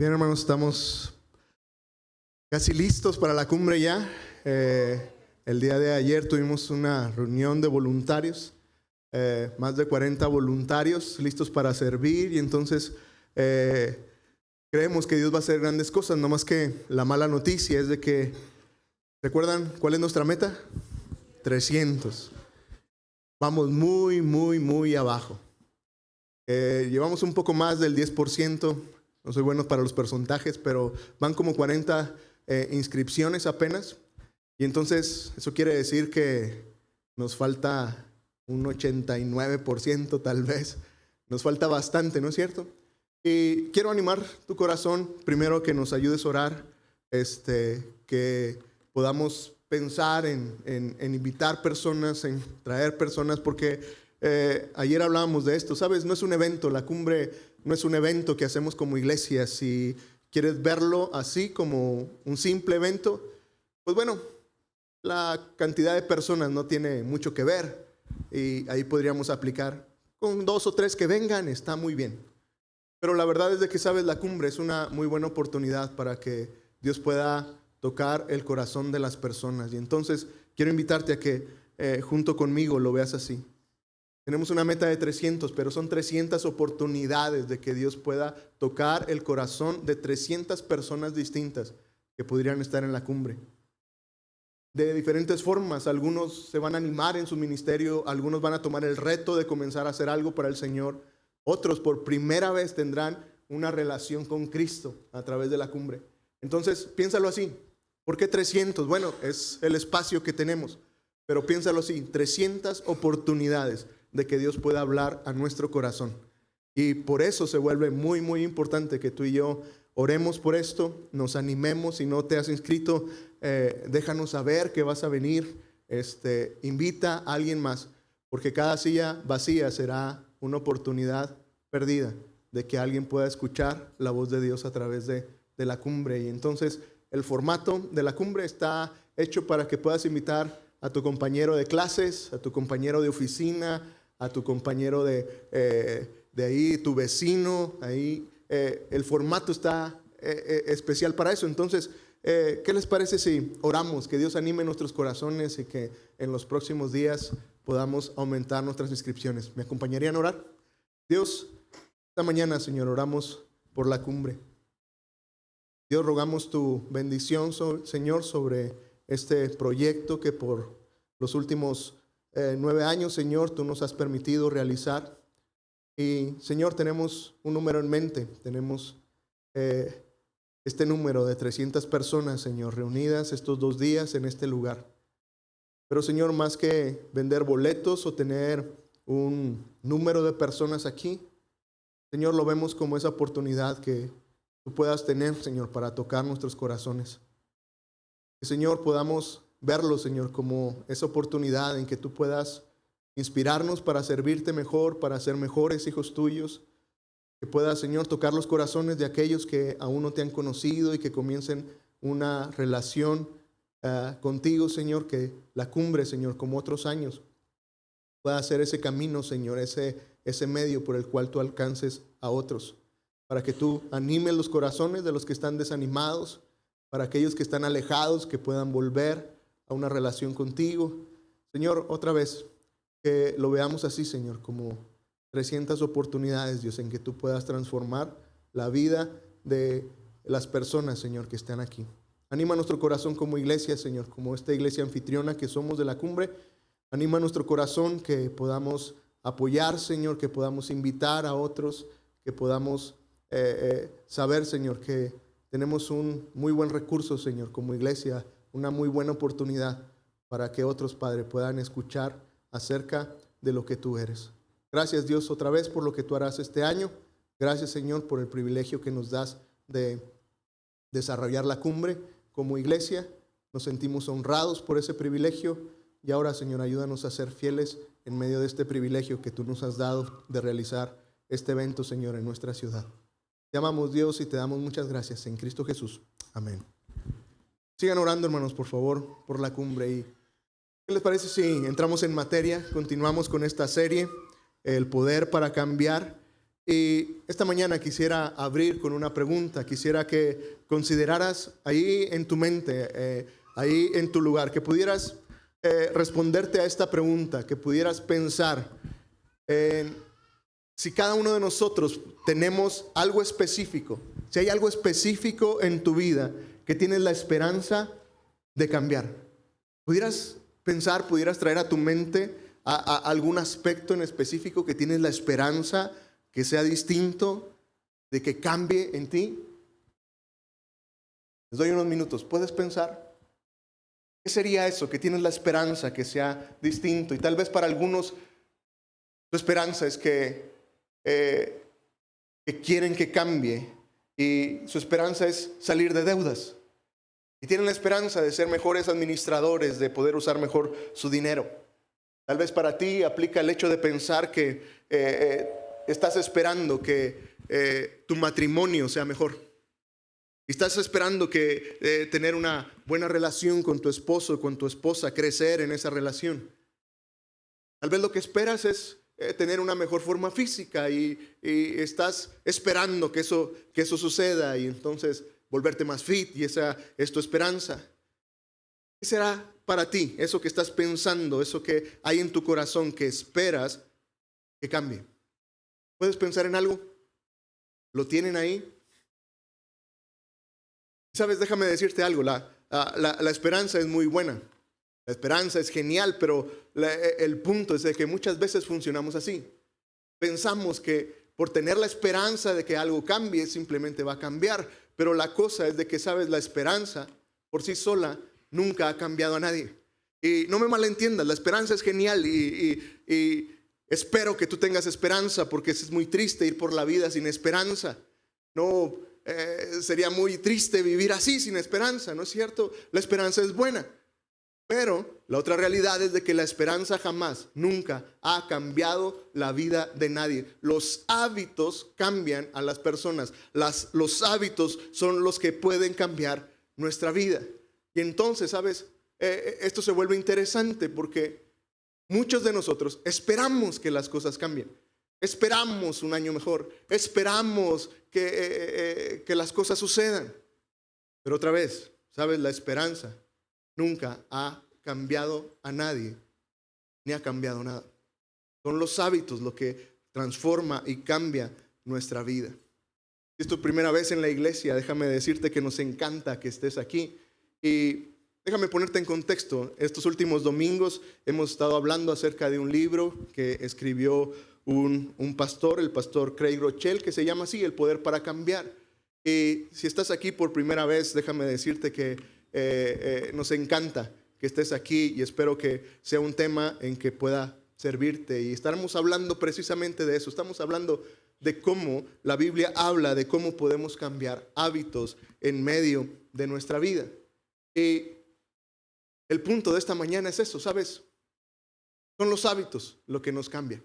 Bien, hermanos, estamos casi listos para la cumbre ya. El día de ayer tuvimos una reunión de voluntarios, más de 40 voluntarios listos para servir, y entonces creemos que Dios va a hacer grandes cosas. No más que la mala noticia es de que, ¿recuerdan cuál es nuestra meta? 300. Vamos muy abajo. Llevamos un poco más del 10%. No soy bueno para los porcentajes, pero van como 40 inscripciones apenas. Y entonces eso quiere decir que nos falta un 89% tal vez. Nos falta bastante, ¿no es cierto? Y quiero animar tu corazón, primero que nos ayudes a orar, que podamos pensar en invitar personas, en traer personas, porque ayer hablábamos de esto, ¿sabes? No es un evento, la cumbre no es un evento que hacemos como iglesia. Si quieres verlo así como un simple evento, pues bueno, la cantidad de personas no tiene mucho que ver y ahí podríamos aplicar. Con 2 o 3 que vengan está muy bien. Pero la verdad es de que, sabes, la cumbre es una muy buena oportunidad para que Dios pueda tocar el corazón de las personas. Y entonces quiero invitarte a que junto conmigo lo veas así. Tenemos una meta de 300, pero son 300 oportunidades de que Dios pueda tocar el corazón de 300 personas distintas que podrían estar en la cumbre. De diferentes formas, algunos se van a animar en su ministerio, algunos van a tomar el reto de comenzar a hacer algo para el Señor, otros por primera vez tendrán una relación con Cristo a través de la cumbre. Entonces, piénsalo así. ¿Por qué 300? Bueno, es el espacio que tenemos, pero piénsalo así, 300 oportunidades de que Dios pueda hablar a nuestro corazón. Y por eso se vuelve muy importante que tú y yo oremos por esto, nos animemos. Si no te has inscrito, déjanos saber que vas a venir, invita a alguien más, porque cada silla vacía será una oportunidad perdida de que alguien pueda escuchar la voz de Dios a través de la cumbre. Y entonces el formato de la cumbre está hecho para que puedas invitar a tu compañero de clases, a tu compañero de oficina, a tu compañero de ahí, tu vecino, ahí. El formato está especial para eso. Entonces, ¿qué les parece si oramos? Que Dios anime nuestros corazones y que en los próximos días podamos aumentar nuestras inscripciones. ¿Me acompañarían a orar? Dios, esta mañana, Señor, oramos por la cumbre. Dios, rogamos tu bendición, Señor, sobre este proyecto que por los últimos 9 años, Señor, tú nos has permitido realizar. Y, Señor, tenemos un número en mente. Tenemos este número de 300 personas, Señor, reunidas estos 2 días en este lugar. Pero, Señor, más que vender boletos o tener un número de personas aquí, Señor, lo vemos como esa oportunidad que tú puedas tener, Señor, para tocar nuestros corazones. Que, Señor, podamos verlo, Señor, como esa oportunidad en que tú puedas inspirarnos para servirte mejor, para ser mejores hijos tuyos. Que puedas, Señor, tocar los corazones de aquellos que aún no te han conocido y que comiencen una relación contigo, Señor. Que la cumbre, Señor, como otros años, pueda ser ese camino, Señor, ese medio por el cual tú alcances a otros. Para que tú animes los corazones de los que están desanimados, para aquellos que están alejados, que puedan volver a una relación contigo. Señor, otra vez, que lo veamos así, Señor, como 300 oportunidades, Dios, en que tú puedas transformar la vida de las personas, Señor, que están aquí. Anima nuestro corazón como iglesia, Señor, como esta iglesia anfitriona que somos de la cumbre. Anima nuestro corazón que podamos apoyar, Señor, que podamos invitar a otros, que podamos saber, Señor, que tenemos un muy buen recurso, Señor, como iglesia, una muy buena oportunidad para que otros, Padre, puedan escuchar acerca de lo que tú eres. Gracias, Dios, otra vez por lo que tú harás este año. Gracias, Señor, por el privilegio que nos das de desarrollar la cumbre como iglesia. Nos sentimos honrados por ese privilegio y ahora, Señor, ayúdanos a ser fieles en medio de este privilegio que tú nos has dado de realizar este evento, Señor, en nuestra ciudad. Te amamos, Dios, y te damos muchas gracias en Cristo Jesús. Amén. Sigan orando, hermanos, por favor, por la cumbre. ¿Y qué les parece si entramos en materia? Continuamos con esta serie, El Poder para Cambiar. Y esta mañana quisiera abrir con una pregunta. Quisiera que consideraras ahí en tu mente, ahí en tu lugar, que pudieras responderte a esta pregunta, que pudieras pensar en si cada uno de nosotros tenemos algo específico, si hay algo específico en tu vida que tienes la esperanza de cambiar. Pudieras pensar, pudieras traer a tu mente a algún aspecto en específico que tienes la esperanza que sea distinto, de que cambie en ti. Les doy unos minutos. ¿Puedes pensar? ¿Qué sería eso que tienes la esperanza que sea distinto? Y tal vez para algunos tu esperanza es que quieren que cambie y su esperanza es salir de deudas. Y tienen la esperanza de ser mejores administradores, de poder usar mejor su dinero. Tal vez para ti aplica el hecho de pensar que estás esperando que tu matrimonio sea mejor. Estás esperando que tener una buena relación con tu esposo, con tu esposa, crecer en esa relación. Tal vez lo que esperas es tener una mejor forma física y estás esperando que eso suceda y entonces volverte más fit, y esa es tu esperanza. ¿Qué será para ti eso que estás pensando, eso que hay en tu corazón que esperas que cambie? ¿Puedes pensar en algo? ¿Lo tienen ahí? Sabes, déjame decirte algo, la esperanza es muy buena. La esperanza es genial, pero el punto es de que muchas veces funcionamos así. Pensamos que por tener la esperanza de que algo cambie, simplemente va a cambiar. Pero la cosa es de que, sabes, la esperanza por sí sola nunca ha cambiado a nadie. Y no me malentiendas, la esperanza es genial y espero que tú tengas esperanza, porque es muy triste ir por la vida sin esperanza. No, sería muy triste vivir así sin esperanza, ¿no es cierto? La esperanza es buena. Pero la otra realidad es de que la esperanza jamás, nunca ha cambiado la vida de nadie. Los hábitos cambian a las personas. Los hábitos son los que pueden cambiar nuestra vida. Y entonces, ¿sabes? Esto se vuelve interesante porque muchos de nosotros esperamos que las cosas cambien. Esperamos un año mejor. Esperamos que las cosas sucedan. Pero otra vez, ¿sabes? La esperanza nunca ha cambiado a nadie, ni ha cambiado nada. Son los hábitos lo que transforma y cambia nuestra vida. Si es tu primera vez en la iglesia, déjame decirte que nos encanta que estés aquí. Y déjame ponerte en contexto. Estos últimos domingos hemos estado hablando acerca de un libro que escribió un pastor, el pastor Craig Rochelle, que se llama así, El Poder para Cambiar. Y si estás aquí por primera vez, déjame decirte que nos encanta que estés aquí y espero que sea un tema en que pueda servirte. Y estaremos hablando precisamente de eso. Estamos hablando de cómo la Biblia habla de cómo podemos cambiar hábitos en medio de nuestra vida. Y el punto de esta mañana es eso, ¿sabes? Son los hábitos lo que nos cambia.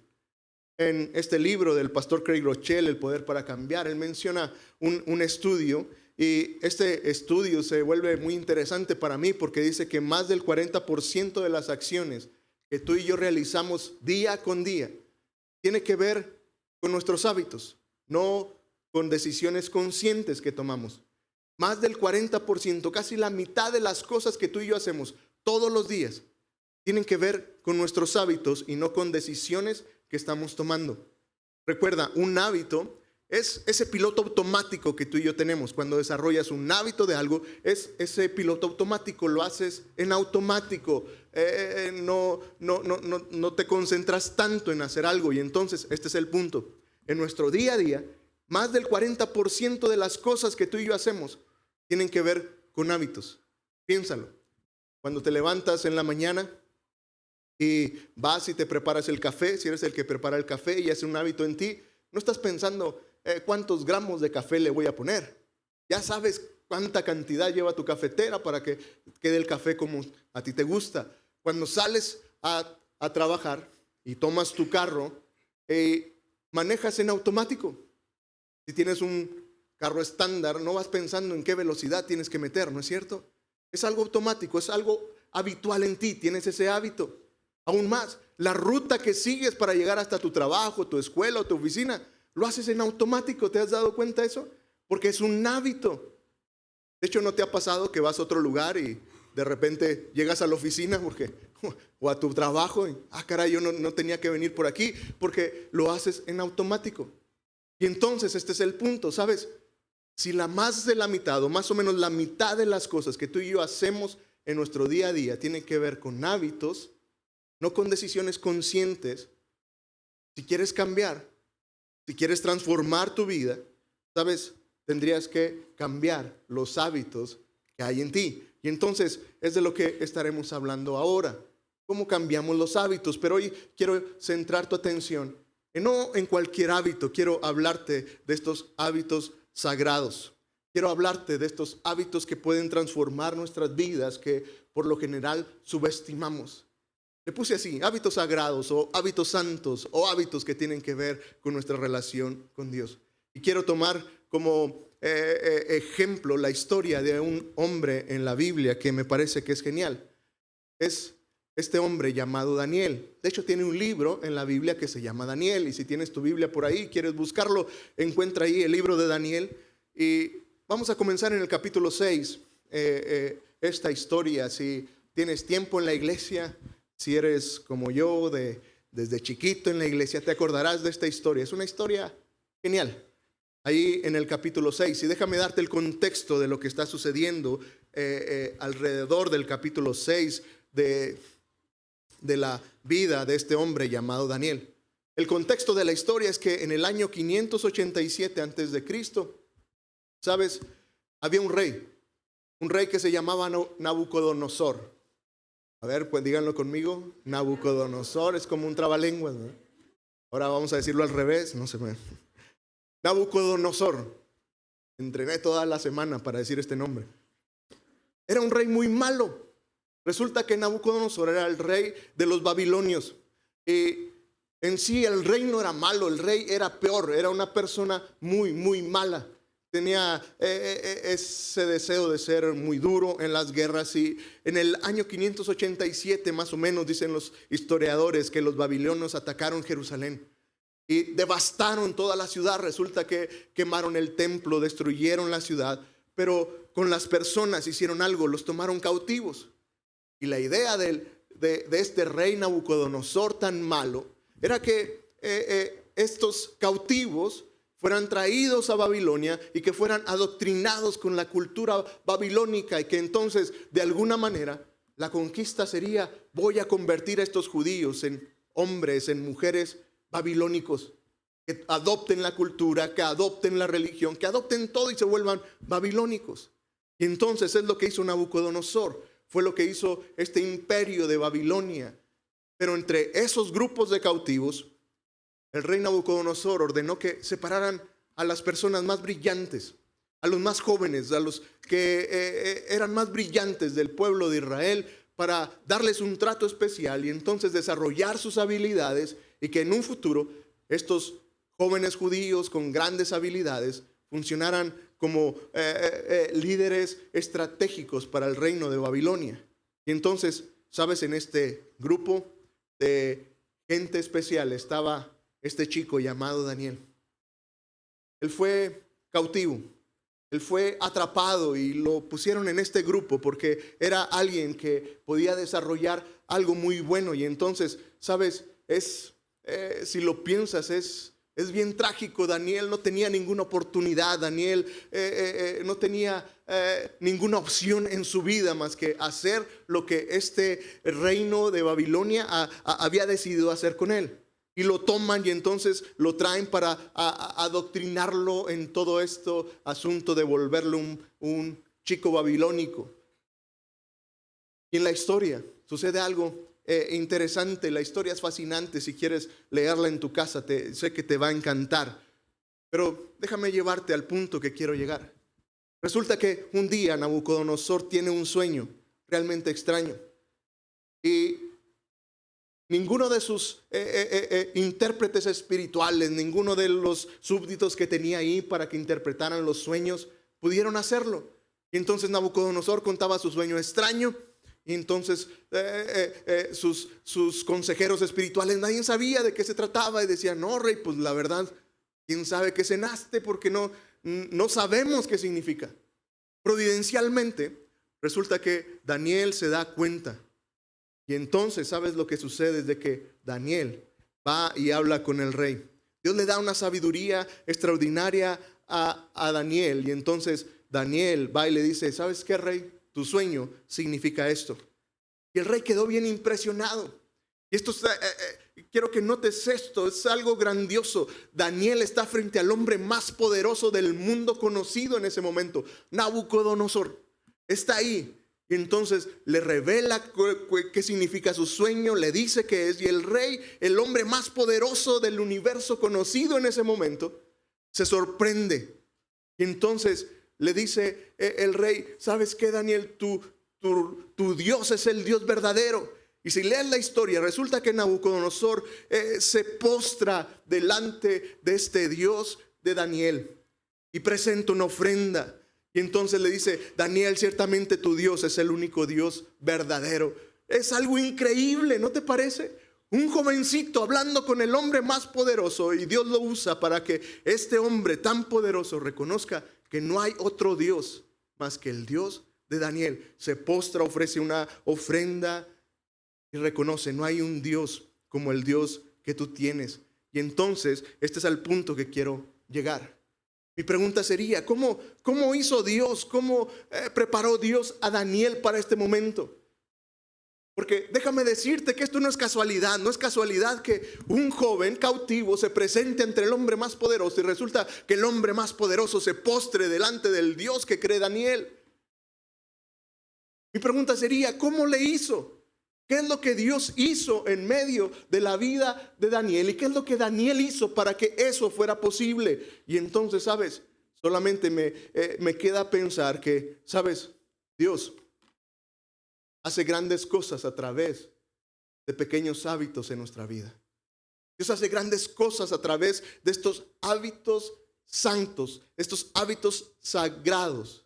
En este libro del pastor Craig Rochelle, El Poder para Cambiar, él menciona un estudio. Y este estudio se vuelve muy interesante para mí porque dice que más del 40% de las acciones que tú y yo realizamos día con día tiene que ver con nuestros hábitos, no con decisiones conscientes que tomamos. Más del 40%, casi la mitad de las cosas que tú y yo hacemos todos los días tienen que ver con nuestros hábitos y no con decisiones que estamos tomando. Recuerda, un hábito es ese piloto automático que tú y yo tenemos. Cuando desarrollas un hábito de algo, es ese piloto automático, lo haces en automático, no te concentras tanto en hacer algo. Y entonces, este es el punto. En nuestro día a día, más del 40% de las cosas que tú y yo hacemos tienen que ver con hábitos. Piénsalo. Cuando te levantas en la mañana y vas y te preparas el café, si eres el que prepara el café y hace un hábito en ti, no estás pensando cuántos gramos de café le voy a poner. Ya sabes cuánta cantidad lleva tu cafetera para que quede el café como a ti te gusta. Cuando sales a trabajar y tomas tu carro, manejas en automático. Si tienes un carro estándar, no vas pensando en qué velocidad tienes que meter, ¿no es cierto? Es algo automático, es algo habitual en ti, tienes ese hábito. Aún más, la ruta que sigues para llegar hasta tu trabajo, tu escuela o tu oficina, lo haces en automático. ¿Te has dado cuenta de eso? Porque es un hábito. De hecho, ¿no te ha pasado que vas a otro lugar y de repente llegas a la oficina o a tu trabajo y, caray, yo no tenía que venir por aquí, porque lo haces en automático? Y entonces este es el punto, ¿sabes? Si más de la mitad o más o menos la mitad de las cosas que tú y yo hacemos en nuestro día a día tienen que ver con hábitos, no con decisiones conscientes, si quieres cambiar, si quieres transformar tu vida, ¿sabes? Tendrías que cambiar los hábitos que hay en ti. Y entonces es de lo que estaremos hablando ahora. ¿Cómo cambiamos los hábitos? Pero hoy quiero centrar tu atención no en cualquier hábito. Quiero hablarte de estos hábitos sagrados. Quiero hablarte de estos hábitos que pueden transformar nuestras vidas, que por lo general subestimamos. Le puse así: hábitos sagrados o hábitos santos o hábitos que tienen que ver con nuestra relación con Dios. Y quiero tomar como ejemplo la historia de un hombre en la Biblia que me parece que es genial. Es este hombre llamado Daniel. De hecho, tiene un libro en la Biblia que se llama Daniel. Y si tienes tu Biblia por ahí, quieres buscarlo, encuentra ahí el libro de Daniel. Y vamos a comenzar en el capítulo 6. Esta historia, si tienes tiempo en la iglesia, si eres como yo, desde chiquito en la iglesia, te acordarás de esta historia. Es una historia genial. Ahí en el capítulo 6. Y déjame darte el contexto de lo que está sucediendo alrededor del capítulo 6 de la vida de este hombre llamado Daniel. El contexto de la historia es que en el año 587 antes de Cristo, ¿sabes? Había un rey que se llamaba Nabucodonosor. A ver, pues díganlo conmigo. Nabucodonosor es como un trabalenguas, ¿no? Ahora vamos a decirlo al revés, no se me... Nabucodonosor. Entrené toda la semana para decir este nombre. Era un rey muy malo. Resulta que Nabucodonosor era el rey de los babilonios. Y en sí el rey no era malo, el rey era peor, era una persona muy, muy mala. Tenía ese deseo de ser muy duro en las guerras. Y en el año 587 más o menos, dicen los historiadores, que los babilonios atacaron Jerusalén y devastaron toda la ciudad. Resulta que quemaron el templo, destruyeron la ciudad, pero con las personas hicieron algo, los tomaron cautivos. Y la idea de este rey Nabucodonosor tan malo era que estos cautivos fueran traídos a Babilonia y que fueran adoctrinados con la cultura babilónica, y que entonces de alguna manera la conquista sería: voy a convertir a estos judíos en hombres, en mujeres babilónicos, que adopten la cultura, que adopten la religión, que adopten todo y se vuelvan babilónicos. Y entonces es lo que hizo Nabucodonosor. Fue lo que hizo este imperio de Babilonia. Pero entre esos grupos de cautivos, el rey Nabucodonosor ordenó que separaran a las personas más brillantes, a los más jóvenes, a los que eran más brillantes del pueblo de Israel, para darles un trato especial y entonces desarrollar sus habilidades, y que en un futuro estos jóvenes judíos con grandes habilidades funcionaran como líderes estratégicos para el reino de Babilonia. Y entonces, ¿sabes? En este grupo de gente especial estaba este chico llamado Daniel. Él fue cautivo, él fue atrapado y lo pusieron en este grupo porque era alguien que podía desarrollar algo muy bueno. Y entonces, ¿sabes? Si lo piensas, es bien trágico. Daniel no tenía ninguna oportunidad. Daniel no tenía ninguna opción en su vida más que hacer lo que este reino de Babilonia había decidido hacer con él. Y lo toman y entonces lo traen para adoctrinarlo en todo esto asunto de volverlo un chico babilónico. Y en la historia sucede algo interesante. La historia es fascinante. Si quieres leerla en tu casa, sé que te va a encantar. Pero déjame llevarte al punto que quiero llegar. Resulta que un día Nabucodonosor tiene un sueño realmente extraño. Y ninguno de sus intérpretes espirituales, ninguno de los súbditos que tenía ahí para que interpretaran los sueños, pudieron hacerlo. Y entonces Nabucodonosor contaba su sueño extraño. Y entonces sus consejeros espirituales, nadie sabía de qué se trataba, y decían: no, rey, pues la verdad ¿Quién sabe qué cenaste? Porque no sabemos qué significa. Providencialmente, resulta que Daniel se da cuenta. Y entonces, ¿sabes lo que sucede? Es de que Daniel va y habla con el rey. Dios le da una sabiduría extraordinaria a Daniel. Y entonces Daniel va y le dice, ¿sabes qué, rey? Tu sueño significa esto. Y el rey quedó bien impresionado. Y esto quiero que notes esto, es algo grandioso. Daniel está frente al hombre más poderoso del mundo conocido en ese momento, Nabucodonosor. Está ahí. Y entonces le revela qué significa su sueño, le dice qué es. Y el rey, el hombre más poderoso del universo conocido en ese momento, se sorprende. Y entonces le dice el rey, ¿sabes qué, Daniel? Tu Dios es el Dios verdadero. Y si lees la historia, resulta que Nabucodonosor se postra delante de este Dios de Daniel y presenta una ofrenda. Y entonces le dice, Daniel, ciertamente tu Dios es el único Dios verdadero. Es algo increíble, ¿no te parece? Un jovencito hablando con el hombre más poderoso, y Dios lo usa para que este hombre tan poderoso reconozca que no hay otro Dios más que el Dios de Daniel. Se postra, ofrece una ofrenda y reconoce, no hay un Dios como el Dios que tú tienes. Y entonces, este es el punto que quiero llegar. Mi pregunta sería, ¿cómo hizo Dios? ¿Cómo preparó Dios a Daniel para este momento? Porque déjame decirte que esto no es casualidad. No es casualidad que un joven cautivo se presente ante el hombre más poderoso y resulta que el hombre más poderoso se postre delante del Dios que cree Daniel. Mi pregunta sería, ¿cómo le hizo? ¿Qué es lo que Dios hizo en medio de la vida de Daniel? ¿Y qué es lo que Daniel hizo para que eso fuera posible? Y entonces, ¿sabes? Solamente me queda pensar que, ¿sabes? Dios hace grandes cosas a través de pequeños hábitos en nuestra vida. Dios hace grandes cosas a través de estos hábitos santos, estos hábitos sagrados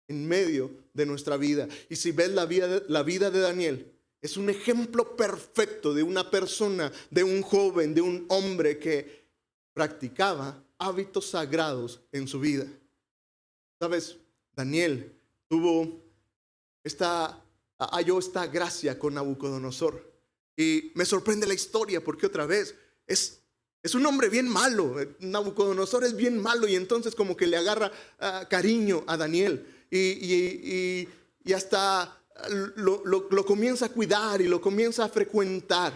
en medio de nuestra vida. Y si ves la vida de Daniel, es un ejemplo perfecto de una persona, de un joven, de un hombre que practicaba hábitos sagrados en su vida. ¿Sabes? Daniel halló esta gracia con Nabucodonosor. Y me sorprende la historia porque otra vez es un hombre bien malo. Nabucodonosor es bien malo y entonces como que le agarra cariño a Daniel. Y hasta lo comienza a cuidar y lo comienza a frecuentar,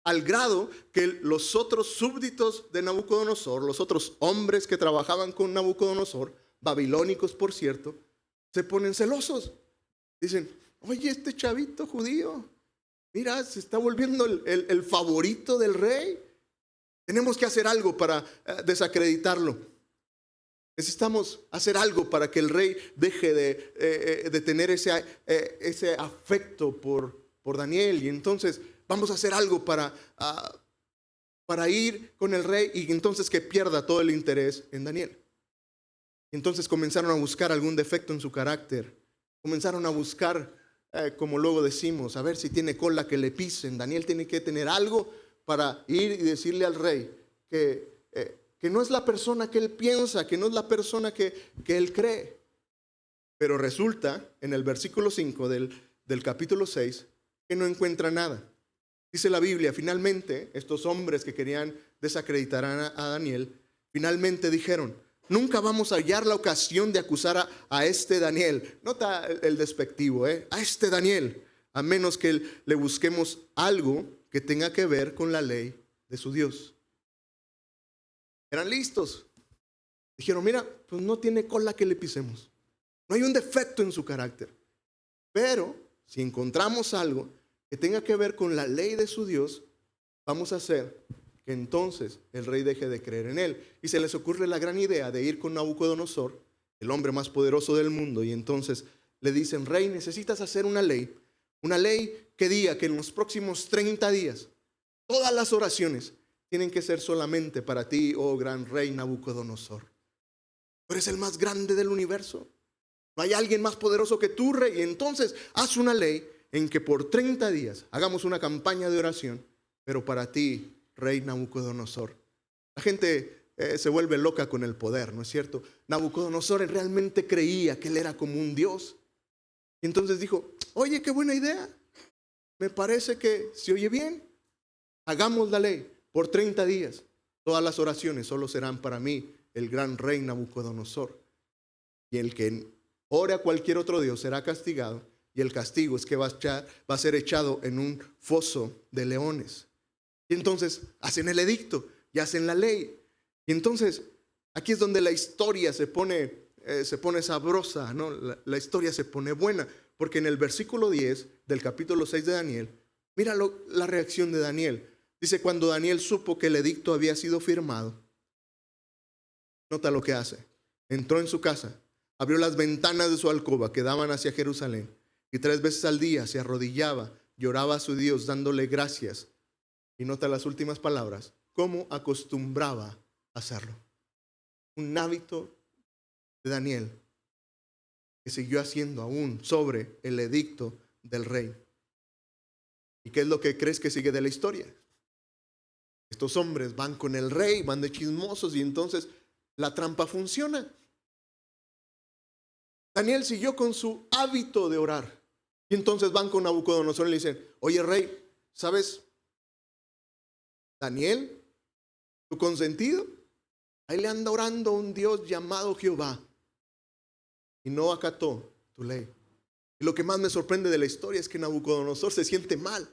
al grado que los otros súbditos de Nabucodonosor, los otros hombres que trabajaban con Nabucodonosor, babilónicos por cierto, se ponen celosos. Dicen, oye, este chavito judío, mira, se está volviendo el favorito del rey. Tenemos que hacer algo para desacreditarlo. Necesitamos hacer algo para que el rey deje de tener ese afecto por Daniel. Y entonces vamos a hacer algo para ir con el rey y entonces que pierda todo el interés en Daniel. Y entonces comenzaron a buscar algún defecto en su carácter. Comenzaron a buscar, como luego decimos, a ver si tiene cola que le pisen. Daniel tiene que tener algo para ir y decirle al rey que no es la persona que él piensa, que no es la persona que él cree. Pero resulta en el versículo 5 del capítulo 6 que no encuentra nada. Dice la Biblia, finalmente estos hombres que querían desacreditar a Daniel, finalmente dijeron, nunca vamos a hallar la ocasión de acusar a este Daniel. Nota el despectivo, a este Daniel, a menos que le busquemos algo que tenga que ver con la ley de su Dios. Eran listos. Dijeron, mira, pues no tiene cola que le pisemos. No hay un defecto en su carácter. Pero si encontramos algo que tenga que ver con la ley de su Dios, vamos a hacer que entonces el rey deje de creer en él. Y se les ocurre la gran idea de ir con Nabucodonosor, el hombre más poderoso del mundo, y entonces le dicen, rey, necesitas hacer una ley que diga que en los próximos 30 días, todas las oraciones tienen que ser solamente para ti, oh gran rey Nabucodonosor. Tú eres el más grande del universo. No hay alguien más poderoso que tú, rey. Y entonces haz una ley en que por 30 días hagamos una campaña de oración, pero para ti, rey Nabucodonosor. La gente se vuelve loca con el poder, ¿no es cierto? Nabucodonosor realmente creía que él era como un dios. Y entonces dijo, oye, qué buena idea. Me parece que se oye bien. Hagamos la ley por 30 días. Todas las oraciones solo serán para mí, el gran rey Nabucodonosor. Y el que ore a cualquier otro dios será castigado. Y el castigo es que va a ser echado en un foso de leones. Y entonces hacen el edicto y hacen la ley. Y entonces aquí es donde la historia se pone sabrosa, ¿no? La historia se pone buena. Porque en el versículo 10 del capítulo 6 de Daniel, mira la reacción de Daniel. Dice, cuando Daniel supo que el edicto había sido firmado, nota lo que hace. Entró en su casa, abrió las ventanas de su alcoba que daban hacia Jerusalén y 3 veces al día se arrodillaba, lloraba a su Dios dándole gracias. Y nota las últimas palabras, cómo acostumbraba a hacerlo. Un hábito de Daniel que siguió haciendo aún sobre el edicto del rey. ¿Y qué es lo que crees que sigue de la historia? Estos hombres van con el rey, van de chismosos y entonces la trampa funciona. Daniel siguió con su hábito de orar. Y entonces van con Nabucodonosor y le dicen, oye rey, ¿sabes? Daniel, tu consentido, ahí le anda orando a un Dios llamado Jehová. Y no acató tu ley. Y lo que más me sorprende de la historia es que Nabucodonosor se siente mal.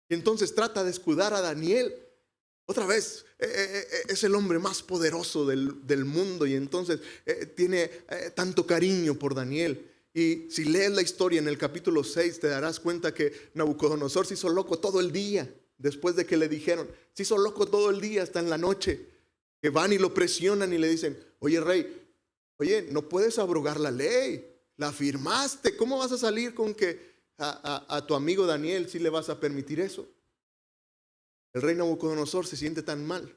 Y entonces trata de escudar a Daniel. Otra vez, es el hombre más poderoso del mundo y entonces tiene tanto cariño por Daniel. Y si lees la historia en el capítulo 6 te darás cuenta que Nabucodonosor se hizo loco todo el día. Después de que le dijeron, se hizo loco todo el día hasta en la noche. Que van y lo presionan y le dicen, oye rey, oye, no puedes abrogar la ley. La firmaste. ¿Cómo vas a salir con que a tu amigo Daniel sí le vas a permitir eso? El rey Nabucodonosor se siente tan mal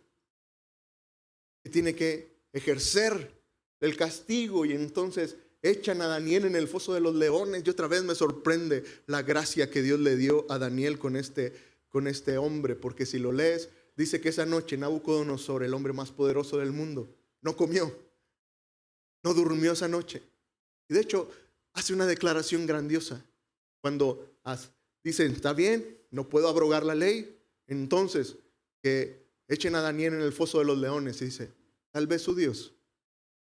que tiene que ejercer el castigo y entonces echan a Daniel en el foso de los leones. Y otra vez me sorprende la gracia que Dios le dio a Daniel con este hombre, porque si lo lees, dice que esa noche Nabucodonosor, el hombre más poderoso del mundo, no comió, no durmió esa noche. Y de hecho hace una declaración grandiosa cuando dicen, está bien, no puedo abrogar la ley. Entonces, que echen a Daniel en el foso de los leones y dice, tal vez su Dios,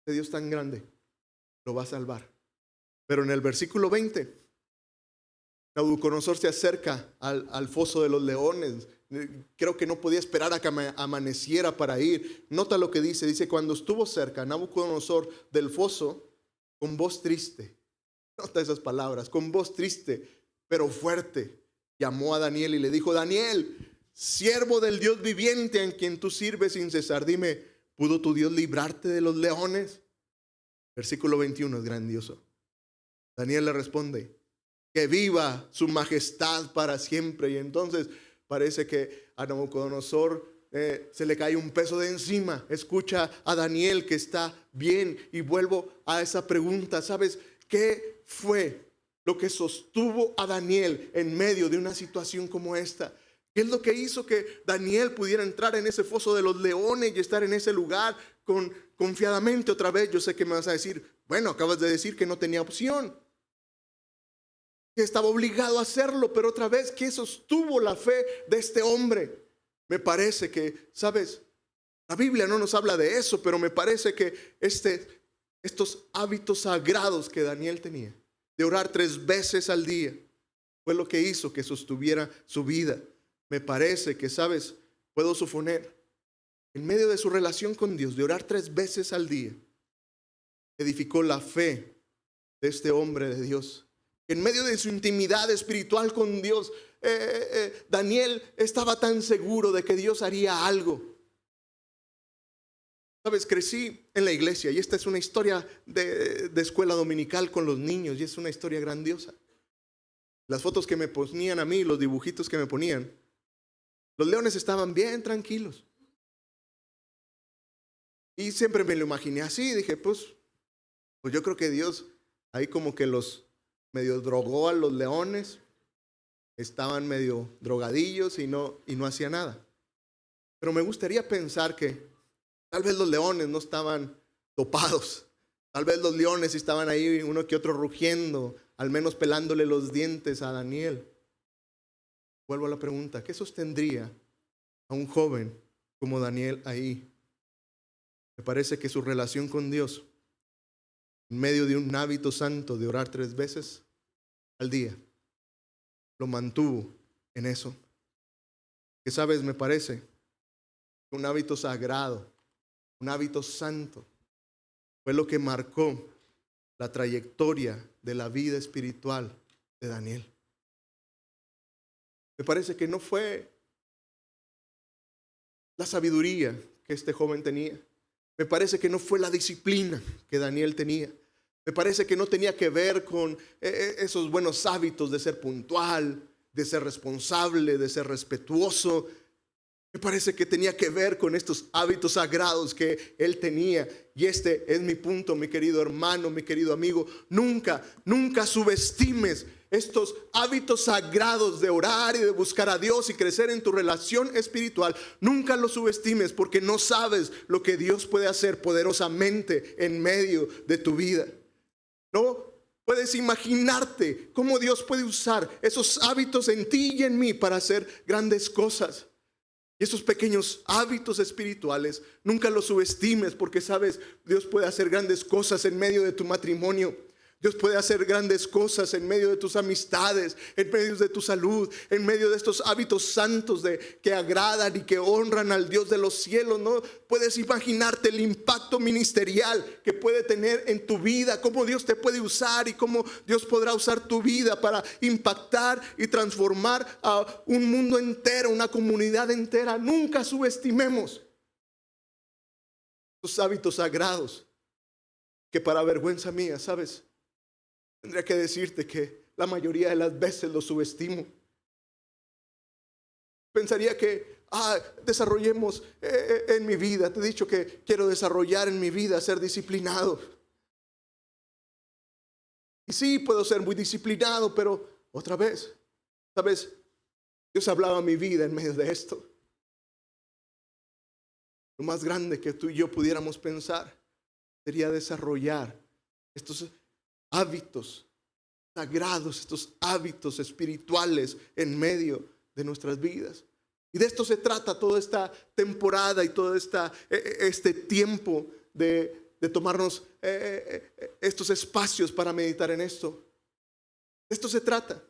ese Dios tan grande, lo va a salvar. Pero en el versículo 20, Nabucodonosor se acerca al foso de los leones. Creo que no podía esperar a que amaneciera para ir. Nota lo que dice, cuando estuvo cerca Nabucodonosor del foso, con voz triste, nota esas palabras, con voz triste, pero fuerte, llamó a Daniel y le dijo, Daniel, siervo del Dios viviente en quien tú sirves sin cesar, dime, ¿pudo tu Dios librarte de los leones? Versículo 21 es grandioso. Daniel le responde, que viva su majestad para siempre. Y entonces parece que a Nabucodonosor se le cae un peso de encima. Escucha a Daniel que está bien. Y vuelvo a esa pregunta, ¿sabes qué fue lo que sostuvo a Daniel en medio de una situación como esta? ¿Qué es lo que hizo que Daniel pudiera entrar en ese foso de los leones y estar en ese lugar confiadamente? Otra vez, yo sé que me vas a decir, bueno, acabas de decir que no tenía opción, que estaba obligado a hacerlo, pero otra vez, ¿qué sostuvo la fe de este hombre? Me parece que, ¿sabes? La Biblia no nos habla de eso, pero me parece que estos hábitos sagrados que Daniel tenía, de orar 3 veces al día, fue lo que hizo que sostuviera su vida. Me parece que, ¿sabes? Puedo suponer, en medio de su relación con Dios, de orar 3 veces al día, edificó la fe de este hombre de Dios. En medio de su intimidad espiritual con Dios, Daniel estaba tan seguro de que Dios haría algo. ¿Sabes? Crecí en la iglesia y esta es una historia de escuela dominical con los niños y es una historia grandiosa. Las fotos que me ponían a mí, los dibujitos que me ponían, los leones estaban bien tranquilos. Y siempre me lo imaginé así. Dije, pues yo creo que Dios ahí como que los medio drogó a los leones. Estaban medio drogadillos y no hacía nada. Pero me gustaría pensar que Tal vez los leones no estaban dopados. Tal vez los leones estaban ahí, uno que otro rugiendo, al menos pelándole los dientes a Daniel. Vuelvo a la pregunta, ¿qué sostendría a un joven como Daniel ahí? Me parece que su relación con Dios, en medio de un hábito santo de orar 3 veces al día, lo mantuvo en eso. Que sabes, me parece un hábito sagrado, un hábito santo, fue lo que marcó la trayectoria de la vida espiritual de Daniel. Me parece que no fue la sabiduría que este joven tenía. Me parece que no fue la disciplina que Daniel tenía. Me parece que no tenía que ver con esos buenos hábitos de ser puntual, de ser responsable, de ser respetuoso. Me parece que tenía que ver con estos hábitos sagrados que él tenía. Y este es mi punto, mi querido hermano, mi querido amigo. Nunca subestimes estos hábitos sagrados de orar y de buscar a Dios y crecer en tu relación espiritual. Nunca los subestimes, porque no sabes lo que Dios puede hacer poderosamente en medio de tu vida. No puedes imaginarte cómo Dios puede usar esos hábitos en ti y en mí para hacer grandes cosas. Y esos pequeños hábitos espirituales, nunca los subestimes, porque sabes, Dios puede hacer grandes cosas en medio de tu matrimonio. Dios puede hacer grandes cosas en medio de tus amistades, en medio de tu salud, en medio de estos hábitos santos que agradan y que honran al Dios de los cielos. No puedes imaginarte el impacto ministerial que puede tener en tu vida, cómo Dios te puede usar y cómo Dios podrá usar tu vida para impactar y transformar a un mundo entero, una comunidad entera. Nunca subestimemos los hábitos sagrados, que para vergüenza mía, ¿sabes? Tendría que decirte que la mayoría de las veces los subestimo. Pensaría que desarrollemos en mi vida. Te he dicho que quiero desarrollar en mi vida, ser disciplinado. Y sí, puedo ser muy disciplinado, pero otra vez, ¿sabes? Dios hablaba a mi vida en medio de esto. Lo más grande que tú y yo pudiéramos pensar sería desarrollar estos hábitos sagrados, estos hábitos espirituales en medio de nuestras vidas. Y de esto se trata toda esta temporada y todo este tiempo de tomarnos estos espacios para meditar en esto. De esto se trata.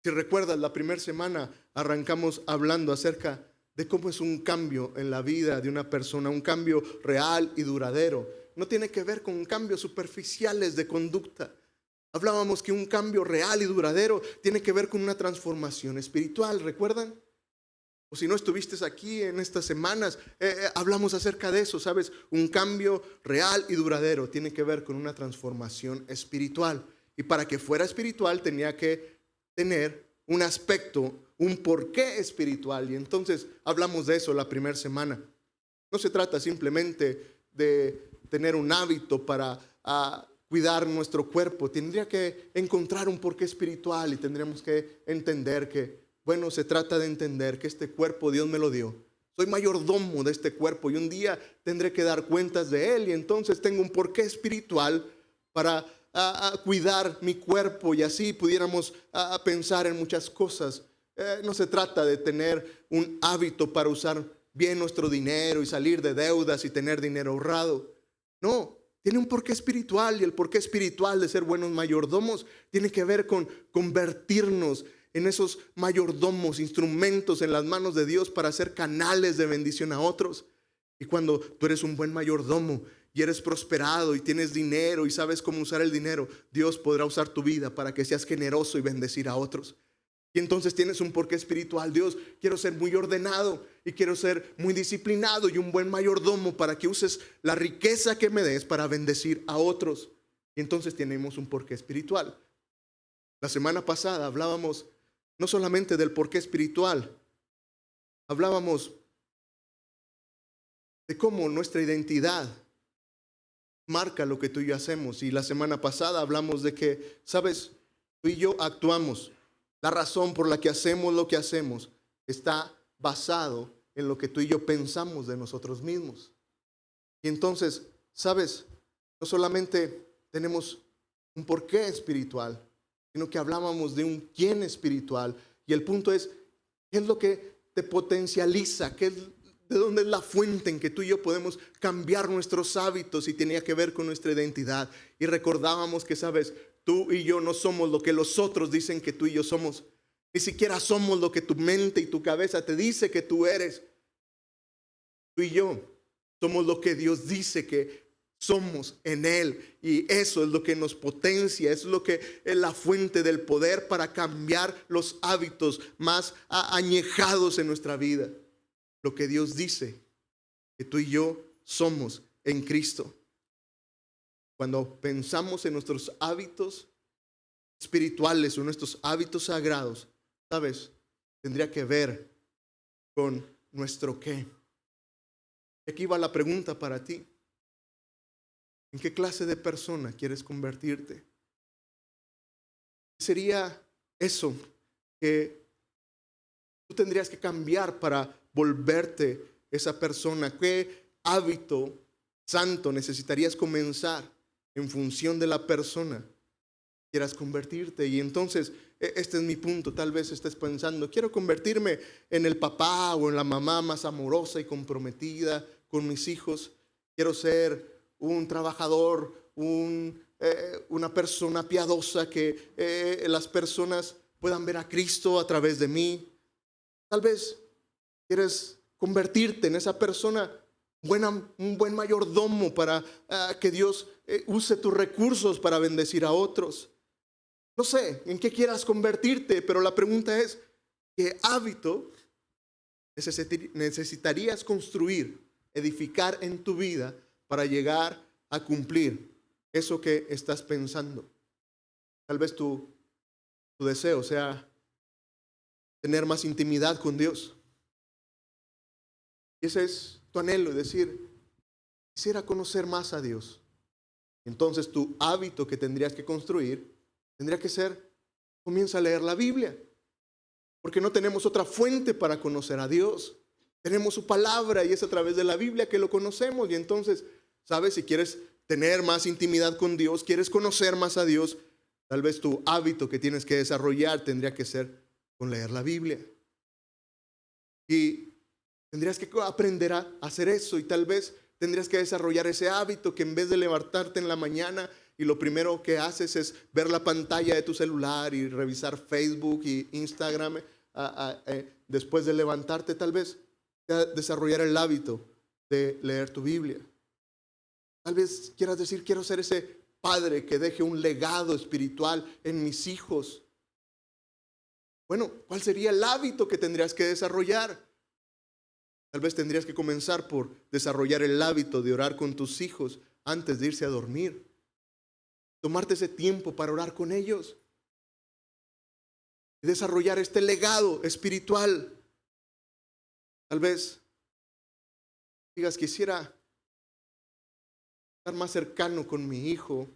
Si recuerdas, la primera semana arrancamos hablando acerca de cómo es un cambio en la vida de una persona, un cambio real y duradero. No tiene que ver con cambios superficiales de conducta. Hablábamos que un cambio real y duradero tiene que ver con una transformación espiritual, ¿recuerdan? O si no estuviste aquí en estas semanas, hablamos acerca de eso, ¿sabes? Un cambio real y duradero tiene que ver con una transformación espiritual. Y para que fuera espiritual tenía que tener un aspecto, un porqué espiritual. Y entonces hablamos de eso la primera semana. No se trata simplemente de tener un hábito para cuidar nuestro cuerpo. Tendría que encontrar un porqué espiritual y tendríamos que entender que, bueno, se trata de entender que este cuerpo Dios me lo dio. Soy mayordomo de este cuerpo y un día tendré que dar cuentas de él, y entonces tengo un porqué espiritual para cuidar mi cuerpo, y así pudiéramos pensar en muchas cosas. No se trata de tener un hábito para usar bien nuestro dinero y salir de deudas y tener dinero ahorrado. No, tiene un porqué espiritual, y el porqué espiritual de ser buenos mayordomos tiene que ver con convertirnos en esos mayordomos, instrumentos en las manos de Dios para ser canales de bendición a otros. Y cuando tú eres un buen mayordomo y eres prosperado y tienes dinero y sabes cómo usar el dinero, Dios podrá usar tu vida para que seas generoso y bendecir a otros. Y entonces tienes un porqué espiritual. Dios, quiero ser muy ordenado y quiero ser muy disciplinado y un buen mayordomo para que uses la riqueza que me des para bendecir a otros. Y entonces tenemos un porqué espiritual. La semana pasada hablábamos no solamente del porqué espiritual, hablábamos de cómo nuestra identidad marca lo que tú y yo hacemos. Y la semana pasada hablamos de que, sabes, tú y yo actuamos. La razón por la que hacemos lo que hacemos está basado en lo que tú y yo pensamos de nosotros mismos. Y entonces, ¿sabes? No solamente tenemos un porqué espiritual, sino que hablábamos de un quién espiritual. Y el punto es, ¿qué es lo que te potencializa? ¿De dónde es la fuente en que tú y yo podemos cambiar nuestros hábitos? Y tenía que ver con nuestra identidad. Y recordábamos que, ¿sabes? Tú y yo no somos lo que los otros dicen que tú y yo somos. Ni siquiera somos lo que tu mente y tu cabeza te dice que tú eres. Tú y yo somos lo que Dios dice que somos en Él, y eso es lo que nos potencia, eso es lo que es la fuente del poder para cambiar los hábitos más añejados en nuestra vida. Lo que Dios dice que tú y yo somos en Cristo. Cuando pensamos en nuestros hábitos espirituales o nuestros hábitos sagrados, ¿sabes? Tendría que ver con nuestro qué. Aquí va la pregunta para ti. ¿En qué clase de persona quieres convertirte? ¿Qué sería eso que tú tendrías que cambiar para volverte esa persona? ¿Qué hábito santo necesitarías comenzar en función de la persona que quieras convertirte? Y entonces, este es mi punto. Tal vez estés pensando, quiero convertirme en el papá o en la mamá más amorosa y comprometida con mis hijos. Quiero ser un trabajador, una persona piadosa, que las personas puedan ver a Cristo a través de mí. Tal vez quieres convertirte en esa persona, un buen mayordomo para que Dios use tus recursos para bendecir a otros. No sé en qué quieras convertirte, pero la pregunta es, ¿qué hábito necesitarías construir, edificar en tu vida para llegar a cumplir eso que estás pensando? Tal vez tu deseo sea tener más intimidad con Dios. Y ese es tu anhelo, es decir, quisiera conocer más a Dios. Entonces tu hábito que tendrías que construir tendría que ser, comienza a leer la Biblia. Porque no tenemos otra fuente para conocer a Dios. Tenemos su palabra y es a través de la Biblia que lo conocemos. Y entonces, ¿sabes? Si quieres tener más intimidad con Dios, quieres conocer más a Dios, tal vez tu hábito que tienes que desarrollar tendría que ser con leer la Biblia. Y tendrías que aprender a hacer eso, y tal vez tendrías que desarrollar ese hábito que en vez de levantarte en la mañana y lo primero que haces es ver la pantalla de tu celular y revisar Facebook y Instagram, después de levantarte, tal vez desarrollar el hábito de leer tu Biblia. Tal vez quieras decir, quiero ser ese padre que deje un legado espiritual en mis hijos. Bueno, ¿cuál sería el hábito que tendrías que desarrollar? Tal vez tendrías que comenzar por desarrollar el hábito de orar con tus hijos antes de irse a dormir. Tomarte ese tiempo para orar con ellos. Y desarrollar este legado espiritual. Tal vez digas, quisiera estar más cercano con mi hijo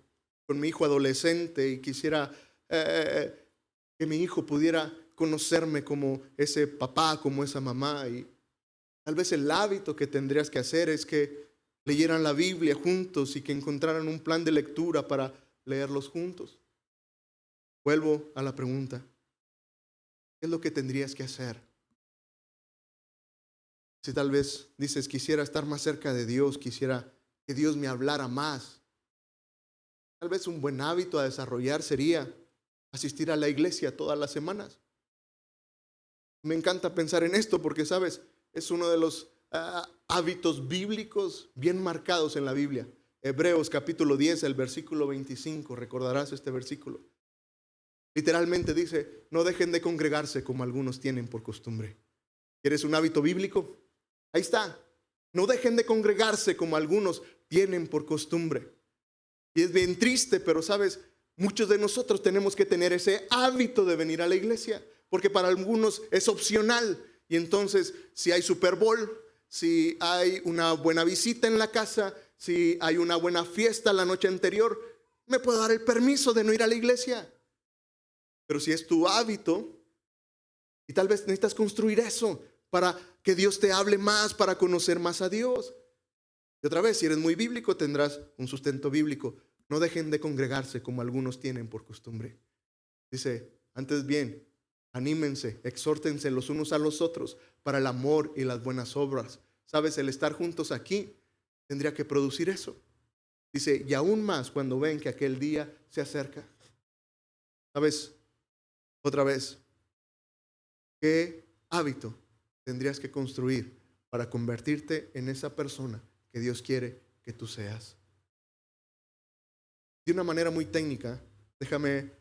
adolescente, y quisiera que mi hijo pudiera conocerme como ese papá, como esa mamá. Y tal vez el hábito que tendrías que hacer es que leyeran la Biblia juntos y que encontraran un plan de lectura para leerlos juntos. Vuelvo a la pregunta, ¿qué es lo que tendrías que hacer? Si tal vez dices, quisiera estar más cerca de Dios, quisiera que Dios me hablara más, tal vez un buen hábito a desarrollar sería asistir a la iglesia todas las semanas. Me encanta pensar en esto porque, ¿sabes? Es uno de los hábitos bíblicos bien marcados en la Biblia. Hebreos capítulo 10, el versículo 25, recordarás este versículo. Literalmente dice, no dejen de congregarse como algunos tienen por costumbre. ¿Quieres un hábito bíblico? Ahí está. No dejen de congregarse como algunos tienen por costumbre. Y es bien triste, pero sabes, muchos de nosotros tenemos que tener ese hábito de venir a la iglesia, porque para algunos es opcional. Y entonces, si hay Super Bowl, si hay una buena visita en la casa, si hay una buena fiesta la noche anterior, me puedo dar el permiso de no ir a la iglesia. Pero si es tu hábito, y tal vez necesitas construir eso, para que Dios te hable más, para conocer más a Dios. Y otra vez, si eres muy bíblico, tendrás un sustento bíblico. No dejen de congregarse como algunos tienen por costumbre. Dice, antes bien, anímense, exhórtense los unos a los otros para el amor y las buenas obras. Sabes, el estar juntos aquí tendría que producir eso. Dice, y aún más cuando ven que aquel día se acerca. Sabes, otra vez, ¿qué hábito tendrías que construir para convertirte en esa persona que Dios quiere que tú seas? De una manera muy técnica, déjame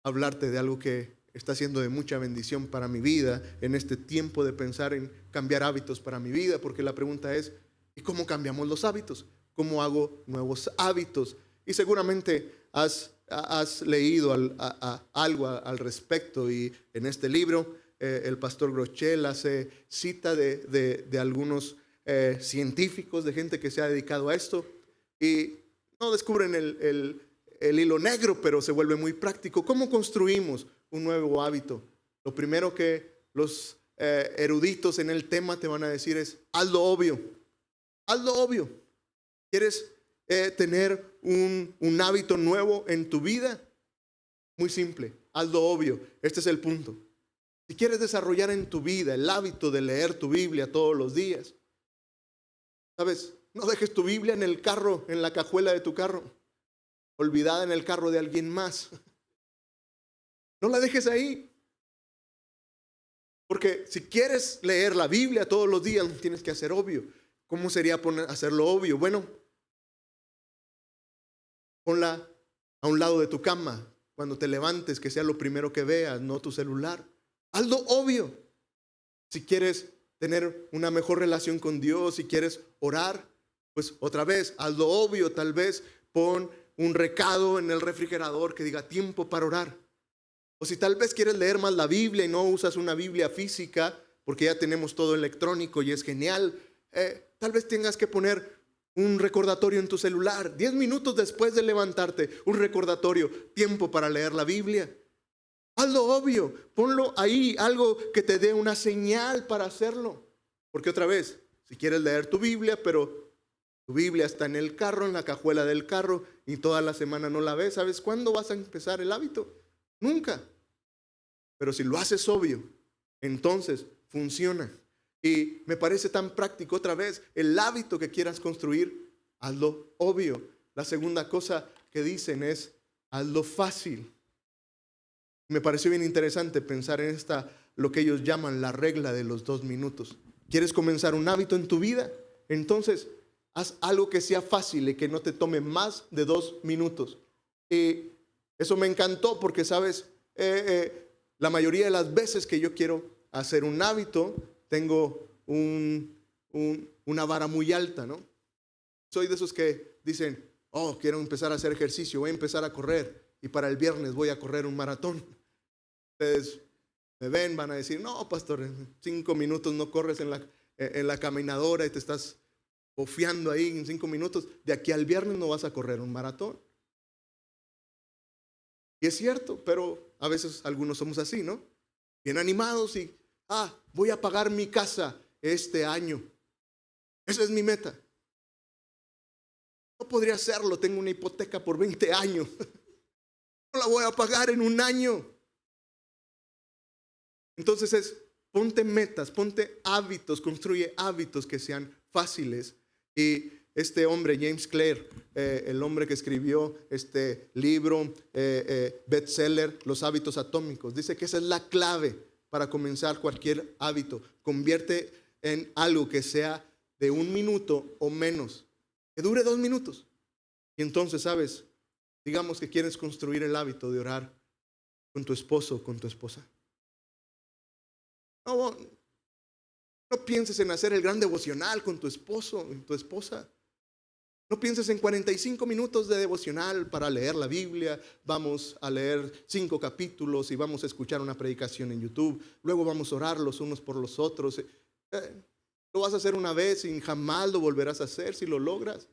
hablarte de algo que está siendo de mucha bendición para mi vida en este tiempo de pensar en cambiar hábitos para mi vida, porque la pregunta es, ¿y cómo cambiamos los hábitos? ¿Cómo hago nuevos hábitos? Y seguramente has leído algo al respecto, y en este libro el pastor Groeschel hace cita de algunos científicos, de gente que se ha dedicado a esto, y no descubren el hilo negro, pero se vuelve muy práctico. ¿Cómo construimos un nuevo hábito? Lo primero que los eruditos en el tema te van a decir es, haz lo obvio. Haz lo obvio. ¿Quieres tener un hábito nuevo en tu vida? Muy simple, haz lo obvio. Este es el punto. Si quieres desarrollar en tu vida el hábito de leer tu Biblia todos los días, ¿sabes? No dejes tu Biblia en el carro, en la cajuela de tu carro, olvidada en el carro de alguien más. No la dejes ahí. Porque si quieres leer la Biblia todos los días, tienes que hacer obvio. ¿Cómo sería hacerlo obvio? Bueno, ponla a un lado de tu cama. Cuando te levantes, que sea lo primero que veas, no tu celular. Hazlo obvio. Si quieres tener una mejor relación con Dios, si quieres orar, pues otra vez, hazlo obvio. Tal vez pon un recado en el refrigerador que diga tiempo para orar. O si tal vez quieres leer más la Biblia y no usas una Biblia física, porque ya tenemos todo electrónico y es genial, tal vez tengas que poner un recordatorio en tu celular, 10 minutos después de levantarte, un recordatorio, tiempo para leer la Biblia. Hazlo obvio, ponlo ahí, algo que te dé una señal para hacerlo. Porque otra vez, si quieres leer tu Biblia, pero tu Biblia está en el carro, en la cajuela del carro, y toda la semana no la ves, ¿sabes cuándo vas a empezar el hábito? Nunca. Pero si lo haces obvio, entonces funciona. Y me parece tan práctico otra vez, el hábito que quieras construir, hazlo obvio. La segunda cosa que dicen es, hazlo fácil. Me pareció bien interesante pensar en lo que ellos llaman la regla de los 2 minutos. ¿Quieres comenzar un hábito en tu vida? Entonces, haz algo que sea fácil y que no te tome más de 2 minutos. Y eso me encantó porque, ¿sabes? La mayoría de las veces que yo quiero hacer un hábito, tengo una vara muy alta, ¿no? Soy de esos que dicen, oh, quiero empezar a hacer ejercicio, voy a empezar a correr y para el viernes voy a correr un maratón. Ustedes me ven, van a decir, no, pastor, en 5 minutos no corres en la caminadora y te estás bofiando ahí en 5 minutos. De aquí al viernes no vas a correr un maratón. Y es cierto, pero a veces algunos somos así, ¿no? Bien animados y, voy a pagar mi casa este año. Esa es mi meta. No podría hacerlo, tengo una hipoteca por 20 años. No la voy a pagar en un año. Entonces ponte metas, ponte hábitos, construye hábitos que sean fáciles. Y este hombre, James Clear, el hombre que escribió este libro bestseller, Los hábitos atómicos, dice que esa es la clave para comenzar cualquier hábito. Convierte en algo que sea de 1 minuto o menos, que dure 2 minutos. Y entonces, ¿sabes? Digamos que quieres construir el hábito de orar con tu esposo o con tu esposa. No pienses en hacer el gran devocional con tu esposo o tu esposa. No pienses en 45 minutos de devocional para leer la Biblia. Vamos a leer 5 capítulos y vamos a escuchar una predicación en YouTube. Luego vamos a orar los unos por los otros. Lo vas a hacer una vez y jamás lo volverás a hacer si lo logras.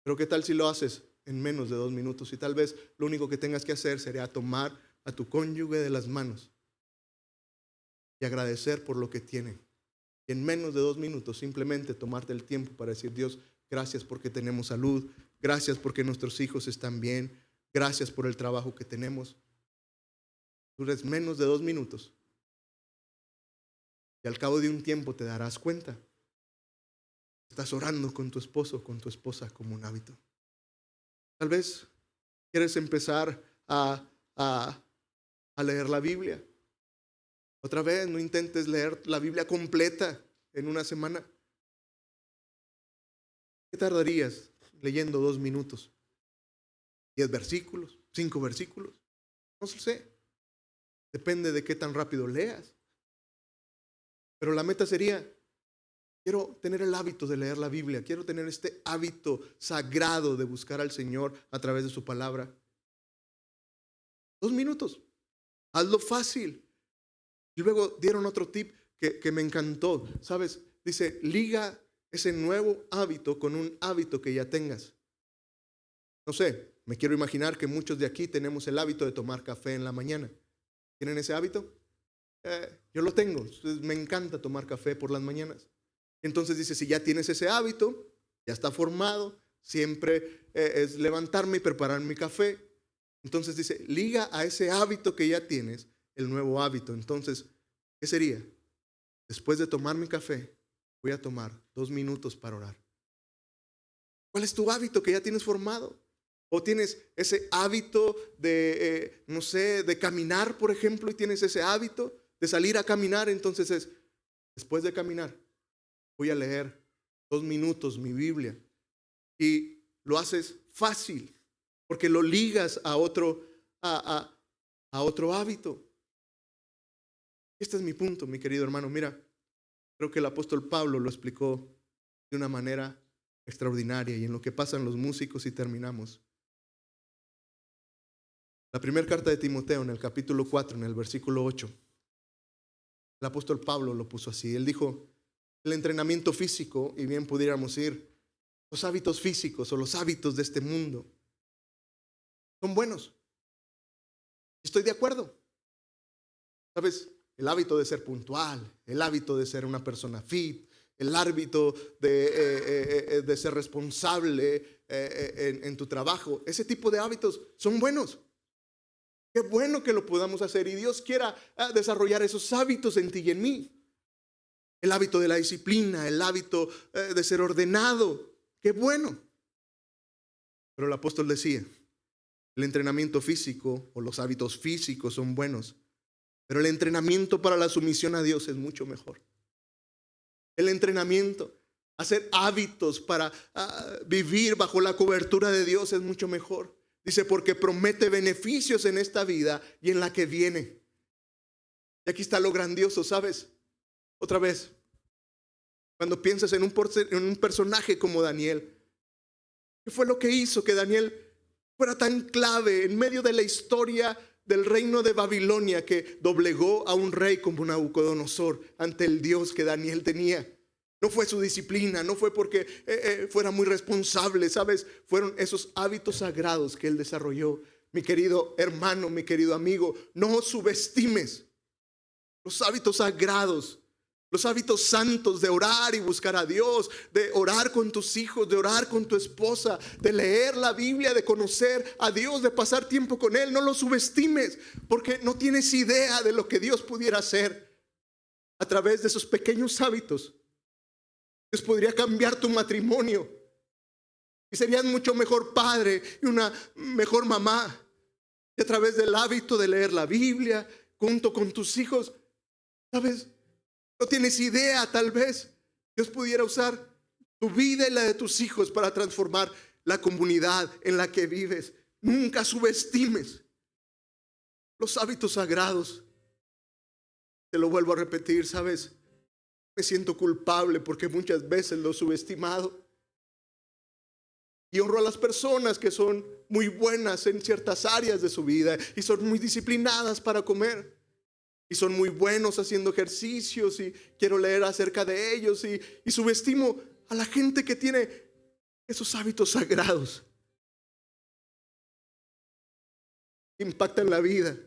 Pero ¿qué tal si lo haces en menos de 2 minutos? Y tal vez lo único que tengas que hacer sería tomar a tu cónyuge de las manos y agradecer por lo que tiene. Y en menos de 2 minutos simplemente tomarte el tiempo para decir: Dios, gracias porque tenemos salud, gracias porque nuestros hijos están bien, gracias por el trabajo que tenemos. Dures menos de 2 minutos y al cabo de un tiempo te darás cuenta. Estás orando con tu esposo o con tu esposa como un hábito. Tal vez quieres empezar a leer la Biblia. Otra vez, no intentes leer la Biblia completa en una semana. ¿Qué tardarías leyendo 2 minutos? ¿10 versículos? ¿5 versículos? No sé. Depende de qué tan rápido leas. Pero la meta sería: quiero tener el hábito de leer la Biblia. Quiero tener este hábito sagrado de buscar al Señor a través de su palabra. 2 minutos. Hazlo fácil. Y luego dieron otro tip que me encantó. ¿Sabes? Dice: liga ese nuevo hábito con un hábito que ya tengas. No sé, me quiero imaginar que muchos de aquí tenemos el hábito de tomar café en la mañana. ¿Tienen ese hábito? Yo lo tengo. Me encanta tomar café por las mañanas. Entonces dice: si ya tienes ese hábito, ya está formado, siempre es levantarme y preparar mi café. Entonces dice: liga a ese hábito que ya tienes el nuevo hábito. Entonces, ¿qué sería? Después de tomar mi café, voy a tomar 2 minutos para orar. ¿Cuál es tu hábito que ya tienes formado? O tienes ese hábito de, no sé, de caminar, por ejemplo, y tienes ese hábito de salir a caminar. Entonces es: después de caminar, voy a leer 2 minutos mi Biblia. Y lo haces fácil, porque lo ligas a otro hábito. Este es mi punto, mi querido hermano. Mira, creo que el apóstol Pablo lo explicó de una manera extraordinaria, y en lo que pasan los músicos y terminamos. La primera carta de Timoteo, en el capítulo 4, en el versículo 8, el apóstol Pablo lo puso así. Él dijo: el entrenamiento físico, y bien pudiéramos ir, los hábitos físicos o los hábitos de este mundo son buenos. Estoy de acuerdo. ¿Sabes? El hábito de ser puntual, el hábito de ser una persona fit, el hábito de ser responsable en tu trabajo. Ese tipo de hábitos son buenos. Qué bueno que lo podamos hacer, y Dios quiera desarrollar esos hábitos en ti y en mí. El hábito de la disciplina, el hábito de ser ordenado. Qué bueno. Pero el apóstol decía: el entrenamiento físico o los hábitos físicos son buenos, pero el entrenamiento para la sumisión a Dios es mucho mejor. El entrenamiento, hacer hábitos para vivir bajo la cobertura de Dios es mucho mejor. Dice: porque promete beneficios en esta vida y en la que viene. Y aquí está lo grandioso, ¿sabes? Otra vez, cuando piensas en un personaje como Daniel, ¿qué fue lo que hizo que Daniel fuera tan clave en medio de la historia del reino de Babilonia, que doblegó a un rey como Nabucodonosor ante el Dios que Daniel tenía? No fue su disciplina, no fue porque fuera muy responsable, ¿sabes? Fueron esos hábitos sagrados que él desarrolló. Mi querido hermano, mi querido amigo, no subestimes los hábitos sagrados, los hábitos santos de orar y buscar a Dios, de orar con tus hijos, de orar con tu esposa, de leer la Biblia, de conocer a Dios, de pasar tiempo con Él. No lo subestimes, porque no tienes idea de lo que Dios pudiera hacer a través de esos pequeños hábitos. Dios podría cambiar tu matrimonio y serías mucho mejor padre y una mejor mamá. Y a través del hábito de leer la Biblia junto con tus hijos, ¿sabes? No tienes idea, tal vez Dios pudiera usar tu vida y la de tus hijos para transformar la comunidad en la que vives. Nunca subestimes los hábitos sagrados. Te lo vuelvo a repetir, ¿sabes? Me siento culpable porque muchas veces lo he subestimado. Y honro a las personas que son muy buenas en ciertas áreas de su vida y son muy disciplinadas para comer. Y son muy buenos haciendo ejercicios y quiero leer acerca de ellos. Y subestimo a la gente que tiene esos hábitos sagrados que impactan la vida.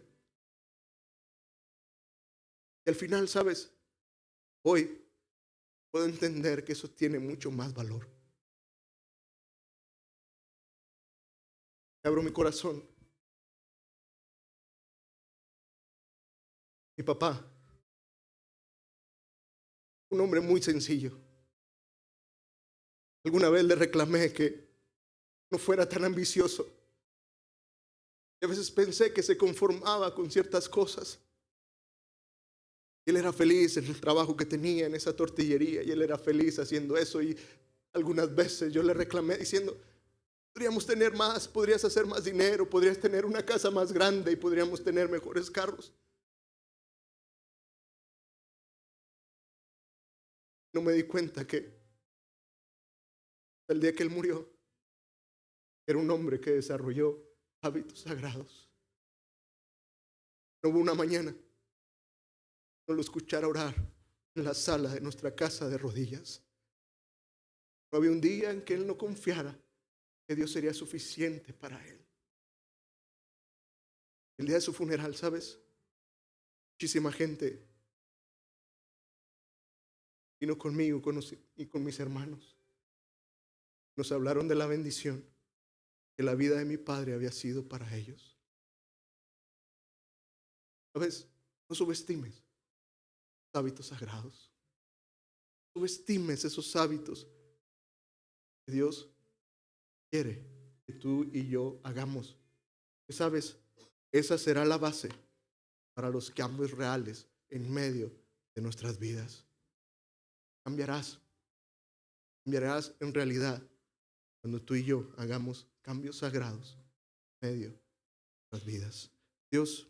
Y al final, ¿sabes? Hoy puedo entender que eso tiene mucho más valor. Abro mi corazón. Mi papá, un hombre muy sencillo. Alguna vez le reclamé que no fuera tan ambicioso. Y a veces pensé que se conformaba con ciertas cosas. Él era feliz en el trabajo que tenía en esa tortillería y él era feliz haciendo eso. Y algunas veces yo le reclamé diciendo, podríamos tener más, podrías hacer más dinero, podrías tener una casa más grande y podríamos tener mejores carros. No me di cuenta que el día que él murió, era un hombre que desarrolló hábitos sagrados. No hubo una mañana, no lo escuchara orar en la sala de nuestra casa de rodillas. No había un día en que él no confiara que Dios sería suficiente para él. El día de su funeral, ¿sabes? Muchísima gente vino conmigo y con mis hermanos. Nos hablaron de la bendición que la vida de mi padre había sido para ellos. ¿Sabes? No subestimes los hábitos sagrados. No subestimes esos hábitos que Dios quiere que tú y yo hagamos. ¿Sabes? Esa será la base para los cambios reales en medio de nuestras vidas. Cambiarás en realidad cuando tú y yo hagamos cambios sagrados en medio de nuestras vidas. Dios